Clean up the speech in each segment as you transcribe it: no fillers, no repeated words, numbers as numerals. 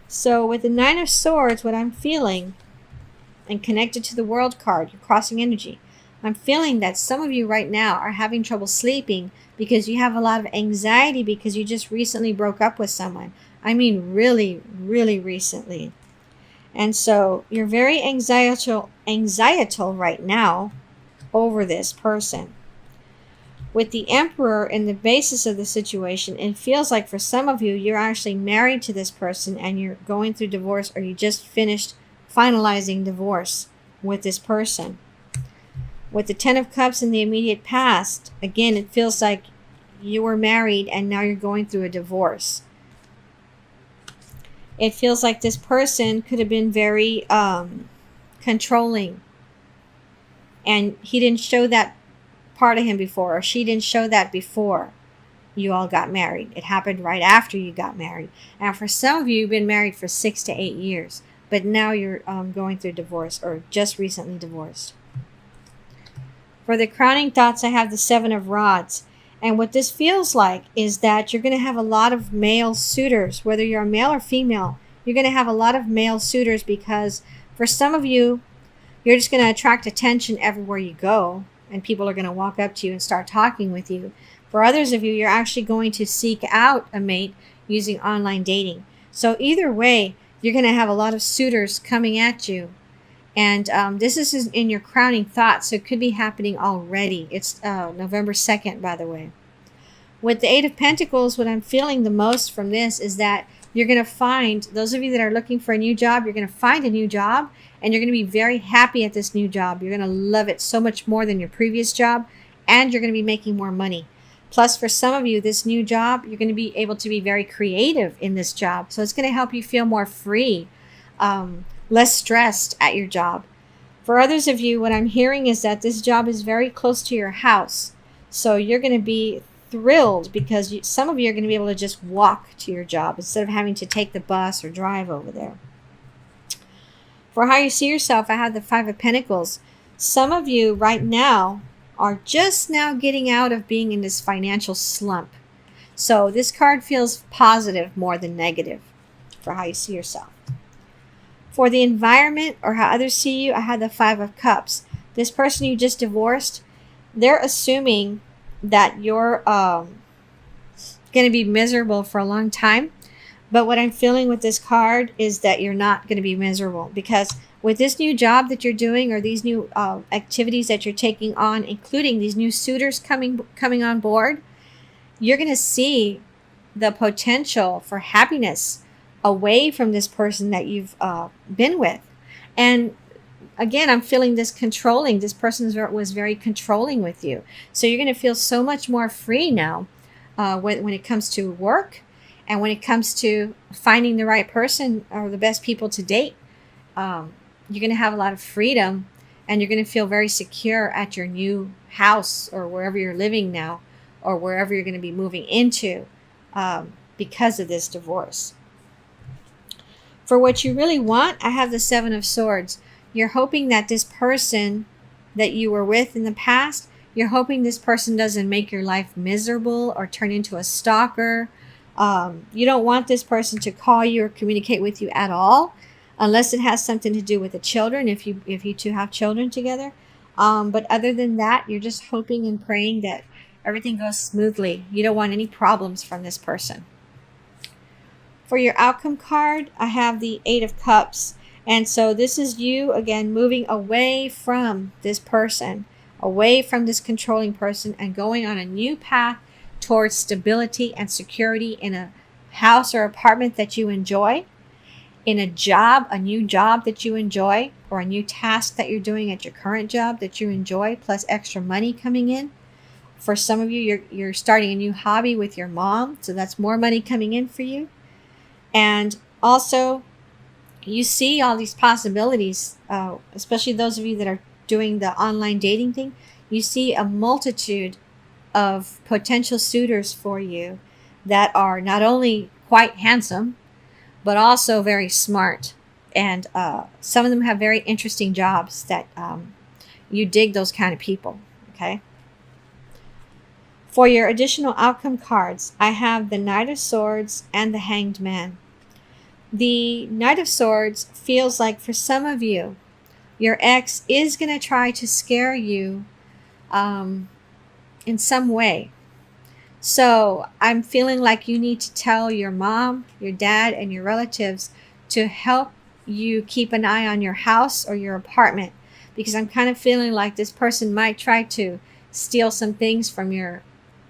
So with the Nine of Swords, what I'm feeling, and connected to the World card, your crossing energy, I'm feeling that some of you right now are having trouble sleeping because you have a lot of anxiety because you just recently broke up with someone. I mean, really, really recently. And so you're very anxietal right now over this person. With the Emperor in the basis of the situation, it feels like for some of you, you're actually married to this person and you're going through divorce, or you just finished finalizing divorce with this person. With the Ten of Cups in the immediate past, again, it feels like you were married and now you're going through a divorce. It feels like this person could have been very controlling, and he didn't show that part of him before, or she didn't show that before you all got married. It happened right after you got married. And for some of you, you've been married for 6 to 8 years, but now you're going through divorce, or just recently divorced. For the crowning thoughts, I have the Seven of Rods. And what this feels like is that you're going to have a lot of male suitors, whether you're a male or female. You're going to have a lot of male suitors because for some of you, you're just going to attract attention everywhere you go, and people are going to walk up to you and start talking with you. For others of you, you're actually going to seek out a mate using online dating. So either way, you're going to have a lot of suitors coming at you. And this is in your crowning thoughts, so it could be happening already. It's November 2nd, by the way. With the Eight of Pentacles, what I'm feeling the most from this is that you're going to find, those of you that are looking for a new job, you're going to find a new job, and you're going to be very happy at this new job. You're going to love it so much more than your previous job, and you're going to be making more money. Plus, for some of you, this new job, you're going to be able to be very creative in this job. So it's going to help you feel more free, less stressed at your job. For others of you, what I'm hearing is that this job is very close to your house. So you're going to be thrilled because some of you are going to be able to just walk to your job instead of having to take the bus or drive over there. For how you see yourself, I have the Five of Pentacles. Some of you right now are just now getting out of being in this financial slump. So this card feels positive more than negative for how you see yourself. For the environment or how others see you, I have the Five of Cups. This person you just divorced, they're assuming that you're going to be miserable for a long time. But what I'm feeling with this card is that you're not going to be miserable, because with this new job that you're doing, or these new activities that you're taking on, including these new suitors coming on board, you're going to see the potential for happiness away from this person that you've been with. And again, I'm feeling this controlling. This person was very controlling with you. So you're going to feel so much more free now when it comes to work, and when it comes to finding the right person or the best people to date. You're going to have a lot of freedom, and you're going to feel very secure at your new house, or wherever you're living now, or wherever you're going to be moving into because of this divorce. For what you really want, I have the Seven of Swords. You're hoping that this person that you were with in the past, you're hoping this person doesn't make your life miserable or turn into a stalker. You don't want this person to call you or communicate with you at all, unless it has something to do with the children, if you two have children together. But other than that, you're just hoping and praying that everything goes smoothly. You don't want any problems from this person. For your outcome card, I have the Eight of Cups. And so this is you, again, moving away from this person, away from this controlling person, and going on a new path towards stability and security in a house or apartment that you enjoy, in a job, a new job that you enjoy, or a new task that you're doing at your current job that you enjoy, plus extra money coming in. For some of you, you're starting a new hobby with your mom, so that's more money coming in for you. And also, you see all these possibilities, especially those of you that are doing the online dating thing. You see a multitude of potential suitors for you that are not only quite handsome, but also very smart. And some of them have very interesting jobs that you dig those kind of people, okay? For your additional outcome cards, I have the Knight of Swords and the Hanged Man. The Knight of Swords feels like for some of you, your ex is going to try to scare you in some way. So I'm feeling like you need to tell your mom, your dad, and your relatives to help you keep an eye on your house or your apartment, because I'm kind of feeling like this person might try to steal some things from your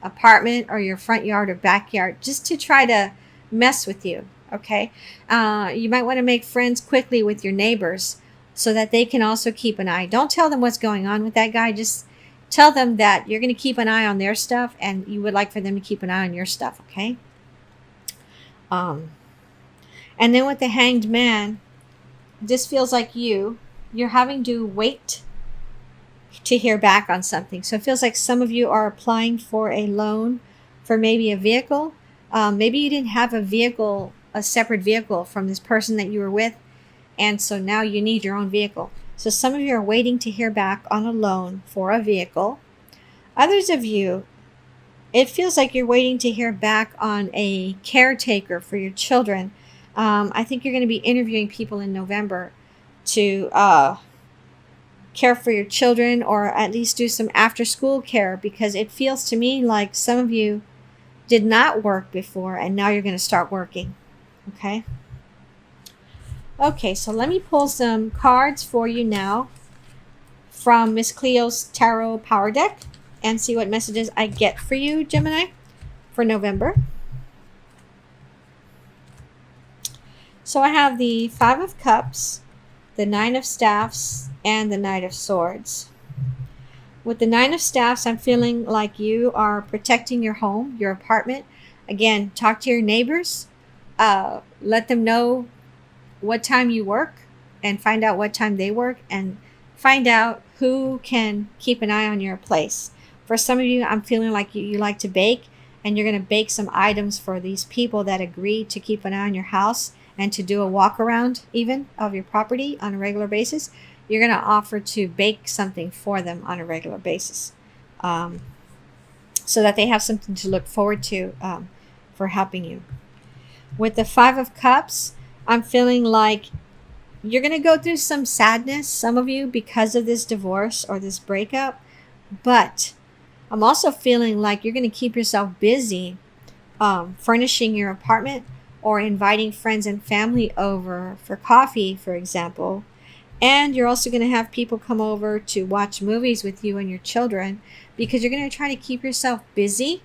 apartment or your front yard or backyard just to try to mess with you. Okay. You might want to make friends quickly with your neighbors so that they can also keep an eye. Don't tell them what's going on with that guy. Just tell them that you're going to keep an eye on their stuff and you would like for them to keep an eye on your stuff. Okay. And then with the Hanged Man, this feels like you're having to wait to hear back on something. So it feels like some of you are applying for a loan for maybe a vehicle. Maybe you didn't have a separate vehicle from this person that you were with, and so now you need your own vehicle. So some of you are waiting to hear back on a loan for a vehicle. Others of you, it feels like you're waiting to hear back on a caretaker for your children. I think you're going to be interviewing people in November to care for your children, or at least do some after school care, because it feels to me like some of you did not work before and now you're going to start working. Okay. Okay, so let me pull some cards for you now from Miss Cleo's Tarot Power Deck and see what messages I get for you, Gemini, for November. So I have the Five of Cups, the Nine of Staffs, and the Knight of Swords. With the Nine of Staffs, I'm feeling like you are protecting your home, your apartment. Again, talk to your neighbors. Let them know what time you work and find out what time they work, and find out who can keep an eye on your place. For some of you, I'm feeling like you like to bake, and you're going to bake some items for these people that agree to keep an eye on your house and to do a walk around even of your property on a regular basis. You're going to offer to bake something for them on a regular basis, so that they have something to look forward to for helping you. With the Five of Cups, I'm feeling like you're going to go through some sadness, some of you, because of this divorce or this breakup. But I'm also feeling like you're going to keep yourself busy furnishing your apartment or inviting friends and family over for coffee, for example. And you're also going to have people come over to watch movies with you and your children, because you're going to try to keep yourself busy,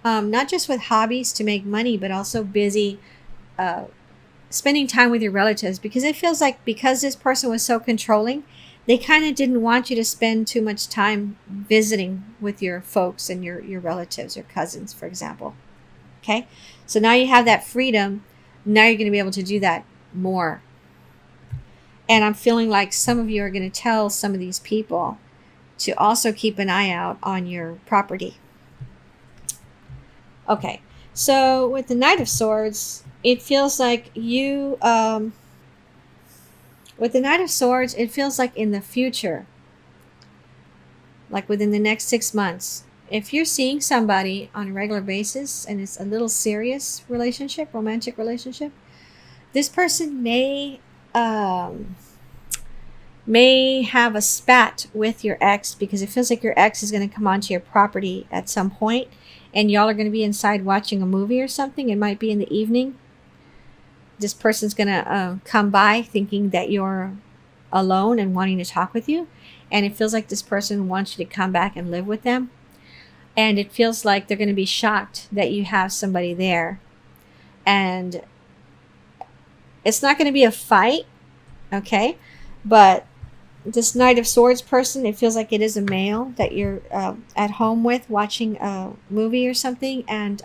not just with hobbies to make money, but also busy spending time with your relatives, because it feels like because this person was so controlling, they kind of didn't want you to spend too much time visiting with your folks and your relatives, your cousins, for example. Okay, so now you have that freedom. Now you're going to be able to do that more. And I'm feeling like some of you are going to tell some of these people to also keep an eye out on your property. Okay, so with the Knight of Swords, it feels like you, with the Knight of Swords, it feels like in the future, like within the next 6 months, if you're seeing somebody on a regular basis and it's a little serious relationship, romantic relationship, this person may have a spat with your ex, because it feels like your ex is going to come onto your property at some point and y'all are going to be inside watching a movie or something. It might be in the evening. This person's going to come by thinking that you're alone and wanting to talk with you. And it feels like this person wants you to come back and live with them. And it feels like they're going to be shocked that you have somebody there. And it's not going to be a fight, okay? But this Knight of Swords person, it feels like it is a male that you're at home with watching a movie or something. And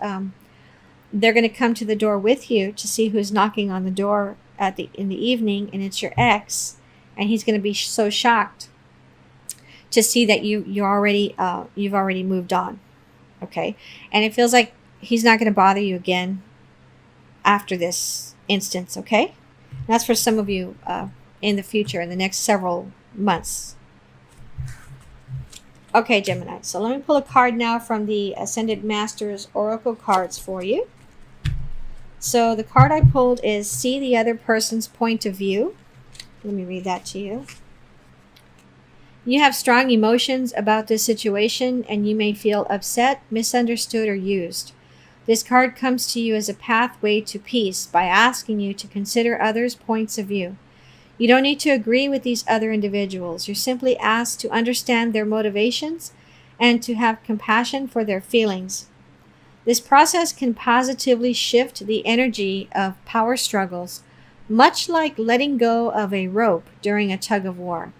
they're going to come to the door with you to see who's knocking on the door in the evening, and it's your ex, and he's going to be so shocked to see that you've already moved on. Okay, and it feels like he's not going to bother you again after this instance. Okay, that's for some of you in the future, in the next several months. Okay, Gemini. So let me pull a card now from the Ascended Masters Oracle cards for you. So the card I pulled is see the other person's point of view. Let me read that to you. You have strong emotions about this situation and you may feel upset, misunderstood, or used. This card comes to you as a pathway to peace by asking you to consider others' points of view. You don't need to agree with these other individuals. You're simply asked to understand their motivations and to have compassion for their feelings. This process can positively shift the energy of power struggles, much like letting go of a rope during a tug of war.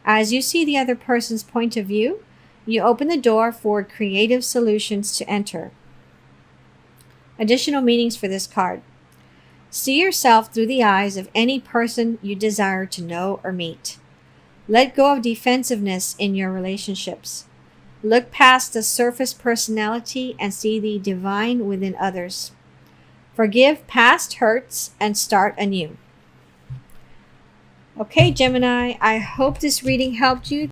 As you see the other person's point of view, you open the door for creative solutions to enter. Additional meanings for this card. See yourself through the eyes of any person you desire to know or meet. Let go of defensiveness in your relationships. Look past the surface personality and see the divine within others. Forgive past hurts and start anew. Okay, Gemini, I hope this reading helped you.